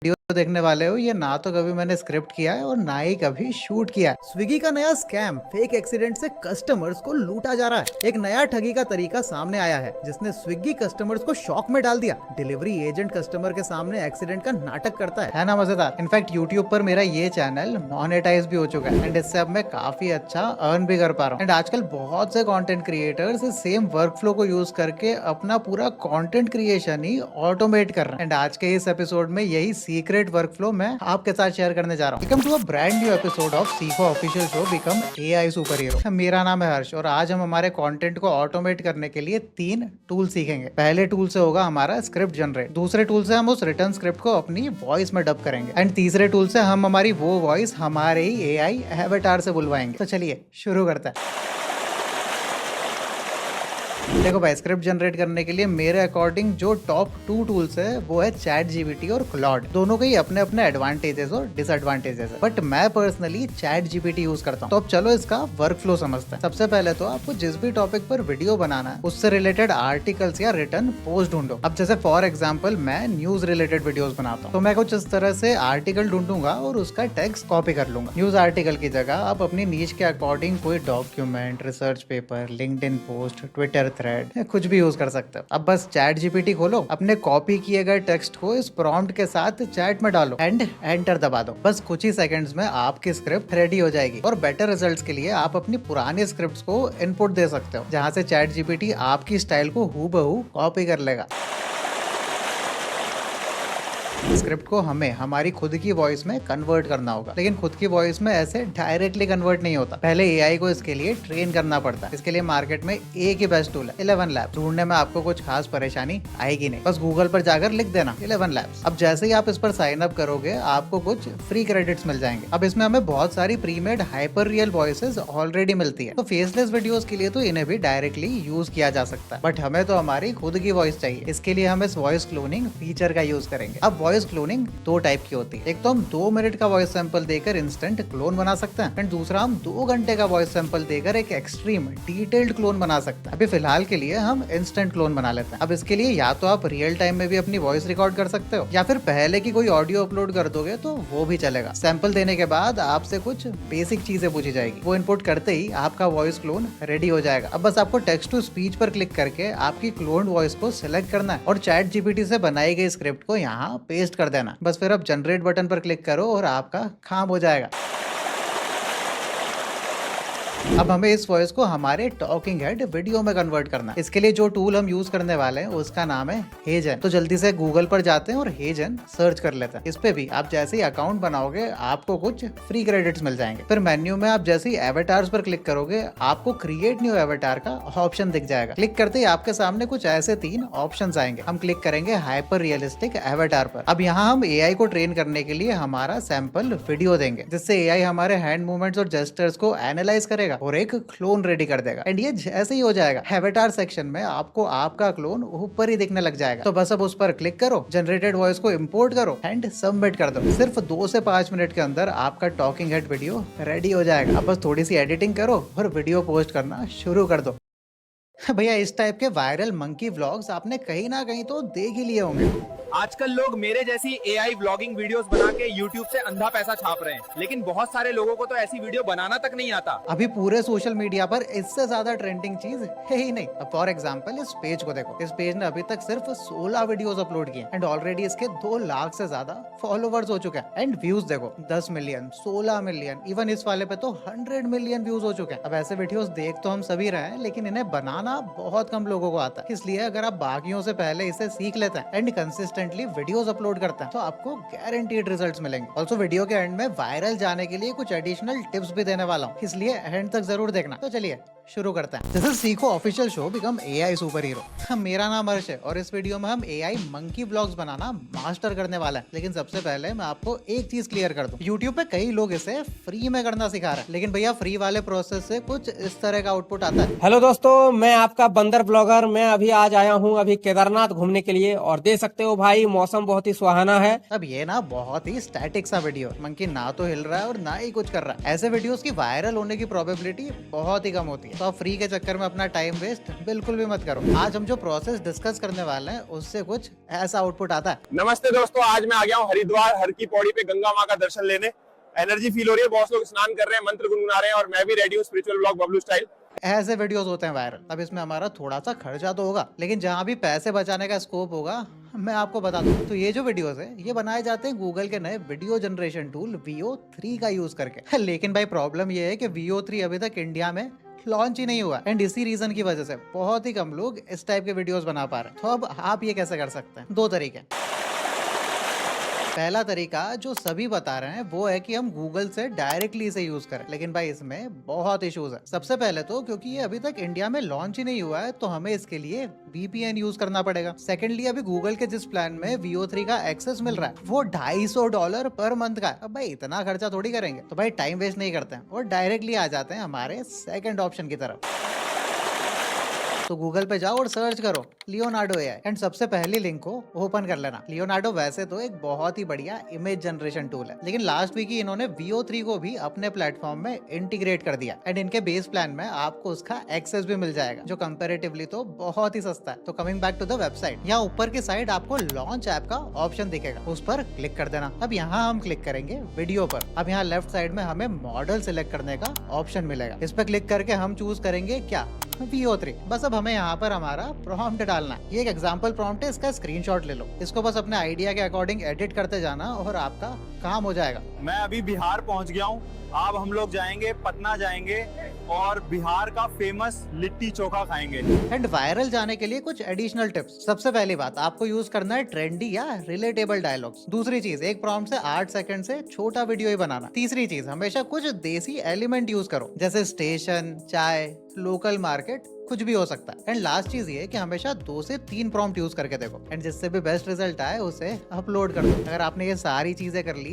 Video देखने वाले हो, ये ना तो कभी मैंने स्क्रिप्ट किया है और ना ही कभी शूट किया है। स्विगी का नया स्कैम फेक एक्सीडेंट से कस्टमर्स को लूटा जा रहा है। एक नया ठगी का तरीका सामने आया है जिसने स्विगी कस्टमर्स को शॉक में डाल दिया। डिलीवरी एजेंट कस्टमर के सामने एक्सीडेंट का नाटक करता है ना मजेदार। इनफैक्ट यूट्यूब पर मेरा ये चैनल मोनेटाइज भी हो चुका है एंड इससे अब मैं काफी अच्छा अर्न भी कर पा रहा हूँ। एंड आजकल बहुत से कंटेंट क्रिएटर्स इस सेम वर्क फ्लो को यूज करके अपना पूरा कंटेंट क्रिएशन ही ऑटोमेट कर रहे हैं। एंड आज के इस एपिसोड में यही सीक्रेट वर्क फ्लो मैं आपके साथ शेयर करने जा रहा हूँ। Welcome to a brand new episode of Seekho official show become AI super hero. मेरा नाम है हर्ष और आज हम हमारे कंटेंट को ऑटोमेट करने के लिए 3 टूल सीखेंगे। पहले टूल से होगा हमारा स्क्रिप्ट जनरेट, दूसरे टूल से हम उस रिटर्न स्क्रिप्ट को अपनी वॉइस में डब करेंगे एंड तीसरे टूल से हम हमारी वो वॉइस हमारे ही एआई एवेटार से बुलवाएंगे। तो चलिए शुरू करते हैं। देखो भाई, स्क्रिप्ट जनरेट करने के लिए मेरे अकॉर्डिंग जो टॉप 2 टूल्स है वो है चैट जीपीटी और क्लॉड। दोनों के ही अपने अपने एडवांटेजेस और डिसएडवांटेजेस है, बट मैं पर्सनली चैट जीपीटी यूज करता हूँ। तो अब चलो इसका वर्क फ्लो समझते हैं। सबसे पहले तो आपको जिस भी टॉपिक पर वीडियो बनाना है उससे रिलेटेड आर्टिकल्स या रिटर्न पोस्ट ढूंढो। अब जैसे फॉर एग्जाम्पल मैं न्यूज रिलेटेड वीडियोस बनाता हूँ, तो मैं कुछ इस तरह से आर्टिकल ढूंढूंगा और उसका टेक्स्ट कॉपी कर लूंगा। न्यूज आर्टिकल की जगह आप अपनी नीच के अकॉर्डिंग कोई document, research paper, LinkedIn post, Twitter thread, कुछ भी यूज कर सकते हो। अब बस चैट जीपीटी खोलो, अपने कॉपी किए गए टेक्स्ट को इस प्रॉम्प्ट के साथ चैट में डालो एंड एंटर दबा दो। बस कुछ ही सेकंड्स में आपकी स्क्रिप्ट रेडी हो जाएगी। और बेटर रिजल्ट्स के लिए आप अपनी पुरानी स्क्रिप्ट्स को इनपुट दे सकते हो, जहां से चैट जीपीटी आपकी स्टाइल को हूबहू कॉपी कर लेगा। स्क्रिप्ट को हमें हमारी खुद की वॉइस में कन्वर्ट करना होगा, लेकिन खुद की वॉइस में ऐसे डायरेक्टली कन्वर्ट नहीं होता। पहले एआई को इसके लिए ट्रेन करना पड़ता है। इसके लिए मार्केट में एक ही बेस्ट टूल है, 11 लैब्स। ढूंढने में आपको कुछ खास परेशानी आएगी नहीं, बस गूगल पर जाकर लिख देना 11 लैब्स। अब जैसे ही आप इस पर साइन अप करोगे आपको कुछ फ्री क्रेडिट्स मिल जाएंगे। अब इसमें हमें बहुत सारी premade hyper real voices already मिलती है, तो फेसलेस वीडियोस के लिए तो इन्हें भी डायरेक्टली यूज किया जा सकता है, बट हमें तो हमारी खुद की वॉइस चाहिए। इसके लिए हम इस वॉइस क्लोनिंग फीचर का यूज करेंगे। अब वॉइस क्लोनिंग 2 टाइप की होती है। एक तो हम 2 मिनट का वॉइस सैंपल देकर इंस्टेंट क्लोन बना सकते हैं एंड दूसरा हम 2 घंटे का वॉइस सैंपल देकर एक एक्सट्रीम डिटेल्ड क्लोन बना सकते हैं। अभी फिलहाल के लिए हम इंस्टेंट क्लोन बना लेते हैं। अब इसके लिए या तो आप रियल टाइम में भी अपनी वॉइस रिकॉर्ड कर सकते हो या फिर पहले की कोई ऑडियो अपलोड कर दोगे तो वो भी चलेगा। सैंपल देने के बाद आपसे कुछ बेसिक चीजें पूछी जाएगी, वो इनपुट करते ही आपका वॉइस क्लोन रेडी हो जाएगा। अब बस आपको टेक्स्ट टू स्पीच पर क्लिक करके आपकी क्लोन्ड वॉइस को सिलेक्ट करना है और चैट जीपीटी से बनाई गई स्क्रिप्ट को यहाँ पेस्ट कर देना। बस फिर अब जनरेट बटन पर क्लिक करो और आपका काम हो जाएगा। अब हमें इस वॉइस को हमारे टॉकिंग हेड वीडियो में कन्वर्ट करना है। इसके लिए जो टूल हम यूज करने वाले हैं उसका नाम है हेजन। तो जल्दी से गूगल पर जाते हैं और हेजन सर्च कर लेते हैं। इस पे भी आप जैसे ही अकाउंट बनाओगे आपको कुछ फ्री क्रेडिट्स मिल जाएंगे। फिर मेन्यू में आप जैसे ही एवेटार्स पर क्लिक करोगे आपको क्रिएट न्यू एवेटार का ऑप्शन दिख जाएगा। क्लिक करते ही आपके सामने कुछ ऐसे 3 ऑप्शन आएंगे। हम क्लिक करेंगे हाइपर रियलिस्टिक एवेटार पर। अब यहाँ हम एआई को ट्रेन करने के लिए हमारा सैंपल वीडियो देंगे, जिससे एआई हमारे हैंड मूवमेंट्स और जेस्चर्स को एनालाइज करेगा और एक क्लोन रेडी कर देगा। एंड ये जैसे ही हो जाएगा एवेटार सेक्शन में आपको आपका क्लोन ऊपर ही दिखने लग जाएगा। तो बस अब उस पर क्लिक करो, जनरेटेड वॉइस को इंपोर्ट करो एंड सबमिट कर दो। सिर्फ 2 से 5 मिनट के अंदर आपका टॉकिंग हेड वीडियो रेडी हो जाएगा। अब बस थोड़ी सी एडिटिंग करो और वीडियो पोस्ट करना शुरू कर दो। भैया, इस टाइप के वायरल मंकी व्लॉग्स आपने कहीं ना कहीं तो देख ही लिए होंगे। आजकल लोग मेरे जैसी एआई व्लॉगिंग वीडियोस बना के यूट्यूब से अंधा पैसा छाप रहे हैं, लेकिन बहुत सारे लोगों को तो ऐसी वीडियो बनाना तक नहीं आता। अभी पूरे सोशल मीडिया पर इससे ज्यादा ट्रेंडिंग चीज है ही नहीं। अब फॉर एग्जांपल इस पेज को देखो। इस पेज ने अभी तक सिर्फ 16 वीडियोस अपलोड किए एंड ऑलरेडी इसके 2 लाख से ज्यादा फॉलोवर्स हो चुके हैं। एंड व्यूज देखो, 10 मिलियन, 16 मिलियन, इवन इस वाले पे तो 100 मिलियन व्यूज हो चुके हैं। अब ऐसे वीडियोस देख तो हम सभी रहे हैं, लेकिन इन्हें बनाना बहुत कम लोगों को आता है। इसलिए अगर आप बाकियों से पहले इसे सीख लेते हैं एंड कंसिस्टेंटली वीडियोस अपलोड करते हैं तो आपको गारंटीड रिजल्ट्स मिलेंगे। ऑल्सो वीडियो के एंड में वायरल जाने के लिए कुछ एडिशनल टिप्स भी देने वाला हूँ, इसलिए एंड तक जरूर देखना। तो चलिए शुरू करते हैं। दिस इज सीखो official show become AI super hero. मेरा नाम हर्ष है और इस वीडियो में हम एआई मंकी व्लॉग्स बनाना मास्टर करने वाला है। लेकिन सबसे पहले मैं आपको एक चीज क्लियर कर दूं, यूट्यूब पे कई लोग इसे फ्री में करना सिखा रहे हैं, लेकिन भैया फ्री वाले प्रोसेस से कुछ इस तरह का आउटपुट आता है। हेलो दोस्तों, मैं आपका बंदर ब्लॉगर। मैं अभी आज आया हूँ अभी केदारनाथ घूमने के लिए और देख सकते हो भाई मौसम बहुत ही सुहाना है। अब ये ना बहुत ही स्टैटिक सा वीडियो, मंकी ना तो हिल रहा है और ना ही कुछ कर रहा है। ऐसे वीडियोस की वायरल होने की प्रोबेबिलिटी बहुत ही कम होती है। तो आप फ्री के चक्कर में अपना टाइम वेस्ट बिल्कुल भी मत करो। आज हम जो प्रोसेस डिस्कस करने वाले हैं उससे कुछ ऐसा आउटपुट आता है। नमस्ते दोस्तों, आज मैं आ गया हूँ हरिद्वार हर की पौड़ी पे गंगा माँ का दर्शन लेने। एनर्जी फील हो रही है, बहुत लोग स्नान कर रहे हैं, मंत्र गुनगुना रहे हैं और मैं भी रेडी हूँ स्पिरिचुअल ब्लॉग बबलू स्टाइल। ऐसे वीडियोस होते हैं वायरल। अब इसमें हमारा थोड़ा सा खर्चा तो होगा, लेकिन जहाँ भी पैसे बचाने का स्कोप होगा मैं आपको बता दूं। तो ये जो वीडियोस है ये बनाए जाते हैं गूगल के नए वीडियो जनरेशन टूल VO3 का यूज करके। लेकिन भाई प्रॉब्लम ये है कि VO3 अभी तक इंडिया में लॉन्च ही नहीं हुआ एंड इसी रीजन की वजह से बहुत ही कम लोग इस टाइप के वीडियोस बना पा रहे हैं। तो अब आप ये कैसे कर सकते हैं? दो तरीके। पहला तरीका जो सभी बता रहे हैं वो है कि हम गूगल से डायरेक्टली इसे यूज करें, लेकिन भाई इसमें बहुत इश्यूज है। सबसे पहले तो क्योंकि ये अभी तक इंडिया में लॉन्च ही नहीं हुआ है तो हमें इसके लिए VPN यूज करना पड़ेगा। सेकेंडली, अभी गूगल के जिस प्लान में VO3 का एक्सेस मिल रहा है वो $250 पर मंथ का है। अब भाई इतना खर्चा थोड़ी करेंगे, तो भाई टाइम वेस्ट नहीं करते हैं और डायरेक्टली आ जाते हैं हमारे सेकेंड ऑप्शन की तरफ। तो गूगल पे जाओ और सर्च करो लियोनार्डो AI एंड सबसे पहली लिंक को ओपन कर लेना। लियोनार्डो वैसे तो एक बहुत ही बढ़िया इमेज जनरेशन टूल है, लेकिन लास्ट वीक ही इन्होंने VO3 को भी अपने प्लेटफॉर्म में इंटीग्रेट कर दिया एंड इनके बेस प्लान में आपको उसका एक्सेस भी मिल जाएगा, जो कंपैरेटिवली तो बहुत ही सस्ता है। तो coming back to the website, यहाँ ऊपर की साइड आपको लॉन्च ऐप का ऑप्शन दिखेगा, उस पर क्लिक कर देना। अब यहाँ हम क्लिक करेंगे वीडियो पर। अब यहाँ लेफ्ट साइड में हमें मॉडल सिलेक्ट करने का ऑप्शन मिलेगा। इस पर क्लिक करके हम चूज करेंगे क्या? VO3। बस अब हमें यहाँ पर हमारा प्रॉम्प्ट डालना है। ये एक एग्जांपल प्रॉम्प्ट है, इसका स्क्रीनशॉट ले लो। इसको बस अपने आइडिया के अकॉर्डिंग एडिट करते जाना और आपका काम हो जाएगा। मैं अभी बिहार पहुंच गया हूँ। अब हम लोग जाएंगे पटना जाएंगे और बिहार का फेमस लिट्टी चोखा खाएंगे। एंड वायरल जाने के लिए कुछ एडिशनल टिप्स। सबसे पहली बात, आपको यूज करना है ट्रेंडी या रिलेटेबल डायलॉग्स। दूसरी चीज, एक प्रॉम्प्ट से 8 सेकंड से छोटा वीडियो ही बनाना। तीसरी चीज, हमेशा कुछ देसी एलिमेंट यूज करो, जैसे स्टेशन, चाय, लोकल मार्केट, कुछ भी हो सकता है। एंड लास्ट चीज ये कि हमेशा 2 से 3 प्रॉम्प्ट यूज करके देखो एंड जिससे भी बेस्ट रिजल्ट आए उसे अपलोड कर दो। अगर आपने ये सारी चीजें कर ली